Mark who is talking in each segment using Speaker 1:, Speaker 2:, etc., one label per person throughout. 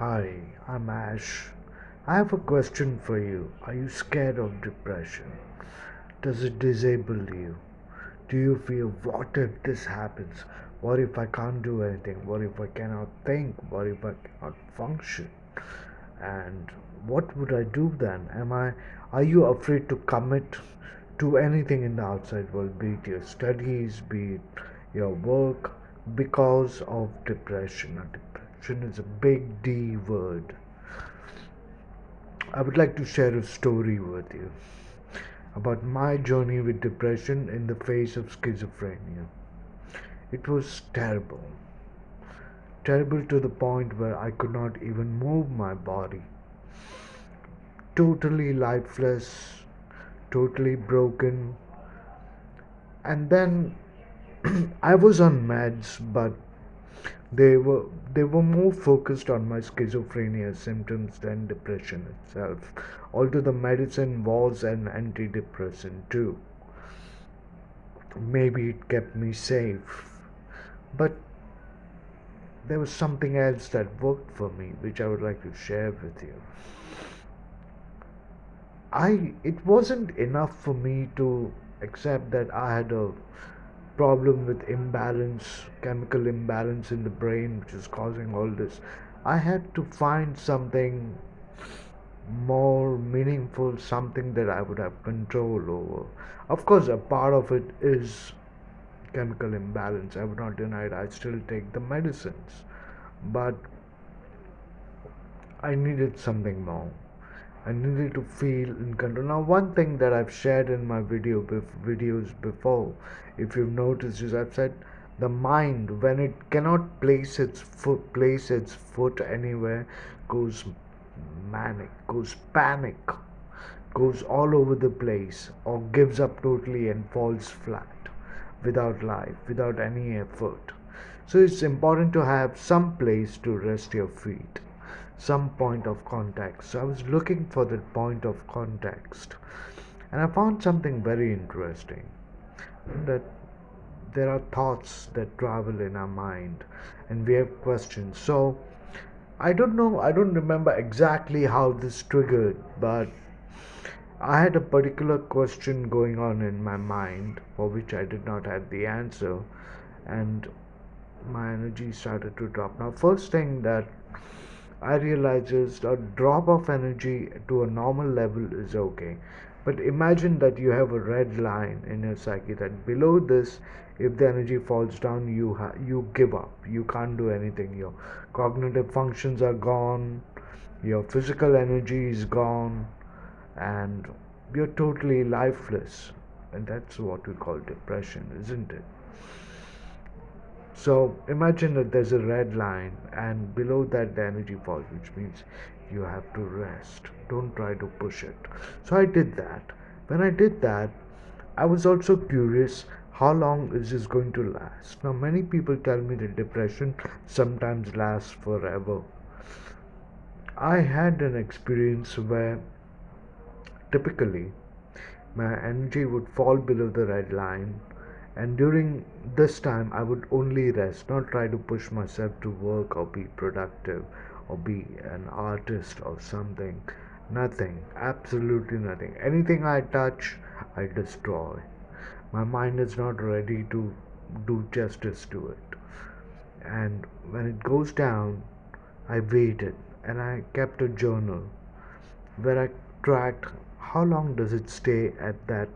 Speaker 1: Hi, I'm Ash. I have a question for you. Are you scared of depression? Does it disable you? Do you feel, what if this happens? What if I can't do anything? What if I cannot think? What if I cannot function? And what would I do then? Are you afraid to commit to anything in the outside world, be it your studies, be it your work, because of depression? Now, depression is a big D word. I would like to share a story with you about my journey with depression in the face of schizophrenia. It was terrible. Terrible to the point where I could not even move my body. Totally lifeless, totally broken. And then I was on meds, but they were they were more focused on my schizophrenia symptoms than depression itself. Although the medicine was an antidepressant too. Maybe it kept me safe. But there was something else that worked for me, which I would like to share with you. It wasn't enough for me to accept that I had a problem with imbalance, chemical imbalance in the brain, which is causing all this. I had to find something more meaningful, something that I would have control over. Of course, a part of it is chemical imbalance. I would not deny it. I still take the medicines, but I needed something more. I needed to feel in control. Now, one thing that I've shared in my videos before, if you've noticed, is I've said the mind, when it cannot place its foot anywhere, goes manic, goes panic, goes all over the place, or gives up totally and falls flat, without life, without any effort. So it's important to have some place to rest your feet, some point of contact. So I was looking for that point of context, and I found something very interesting, that there are thoughts that travel in our mind and we have questions. So I don't know, I don't remember exactly how this triggered, but I had a particular question going on in my mind for which I did not have the answer, and my energy started to drop. Now, first thing that I realized is a drop of energy to a normal level is okay. But imagine that you have a red line in your psyche that below this, if the energy falls down, you give up. You can't do anything. Your cognitive functions are gone. Your physical energy is gone, and you're totally lifeless. And that's what we call depression, isn't it? So imagine that there's a red line, and below that the energy falls, which means you have to rest. Don't try to push it. So I did that. When I did that, I was also curious, how long is this going to last? Now, many people tell me that depression sometimes lasts forever. I had an experience where typically my energy would fall below the red line, and during this time I would only rest, not try to push myself to work or be productive or be an artist or something. Nothing, absolutely nothing. Anything I touch, I destroy. My mind is not ready to do justice to it. And when it goes down, I waited and I kept a journal where I tracked how long does it stay at that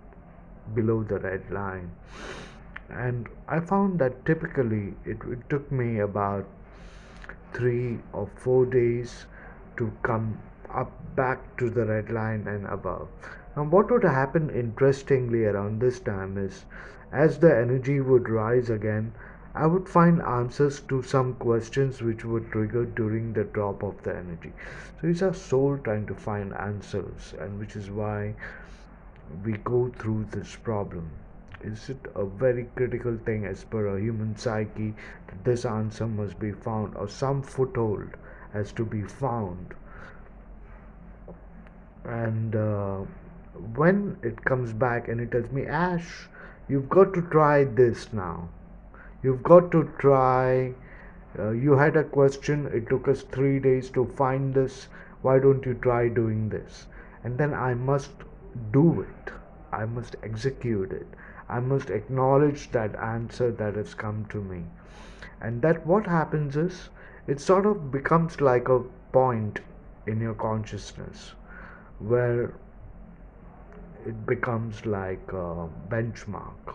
Speaker 1: below the red line. And I found that typically it took me about 3 or 4 days to come up back to the red line and above. Now, what would happen interestingly around this time is, as the energy would rise again, I would find answers to some questions which were triggered during the drop of the energy. So it's our soul trying to find answers, and which is why we go through this problem. Is it a very critical thing as per a human psyche that this answer must be found, or some foothold has to be found? And when it comes back and it tells me, Ash, you've got to try this now. You've got to try You had a question, it took us 3 days to find this. Why don't you try doing this? And then I must do it, I must execute it, I must acknowledge that answer that has come to me. And that what happens is it sort of becomes like a point in your consciousness where it becomes like a benchmark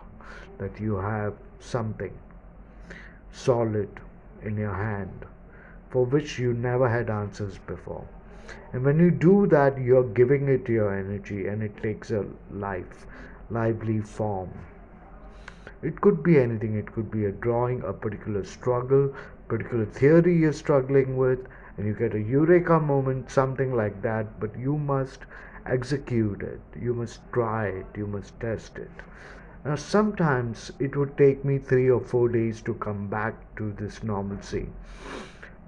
Speaker 1: that you have something solid in your hand for which you never had answers before. And when you do that, you're giving it your energy and it takes a lively form. It could be anything, it could be a drawing, a particular struggle, particular theory you're struggling with, and you get a eureka moment, something like that, but you must execute it, you must try it, you must test it. Now, sometimes it would take me 3 or 4 days to come back to this normalcy.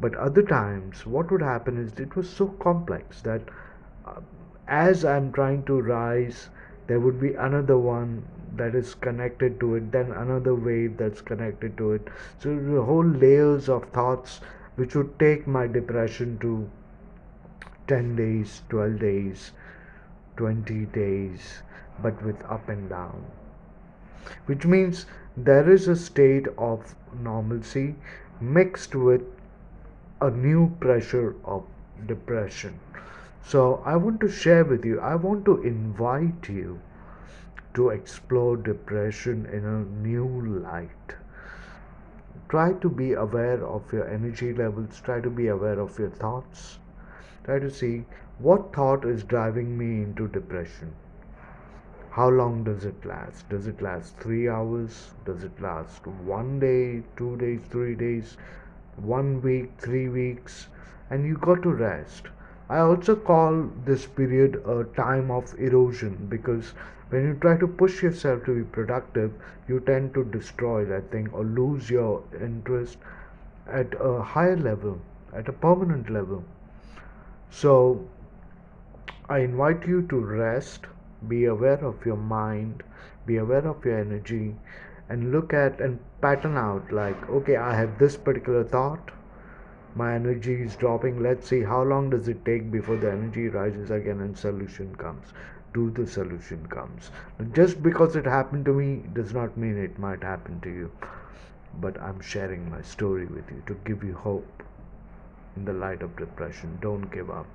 Speaker 1: But other times, what would happen is it was so complex that uh, as I'm trying to rise, there would be another one that is connected to it, then another wave that's connected to it. So the whole layers of thoughts which would take my depression to 10 days, 12 days, 20 days, but with up and down. Which means there is a state of normalcy mixed with a new pressure of depression. So, I want to share with you, I want to invite you to explore depression in a new light. Try to be aware of your energy levels, try to be aware of your thoughts, try to see what thought is driving me into depression. How long does it last? Does it last 3 hours? Does it last 1 day, 2 days, 3 days, 1 week, 3 weeks? And you got to rest. I also call this period a time of erosion because when you try to push yourself to be productive, you tend to destroy that thing or lose your interest at a higher level, at a permanent level. So, I invite you to rest, be aware of your mind, be aware of your energy, and look at and pattern out like, okay, I have this particular thought, my energy is dropping. Let's see how long does it take before the energy rises again and solution comes. Do the solution comes. Just because it happened to me does not mean it might happen to you. But I'm sharing my story with you to give you hope in the light of depression. Don't give up.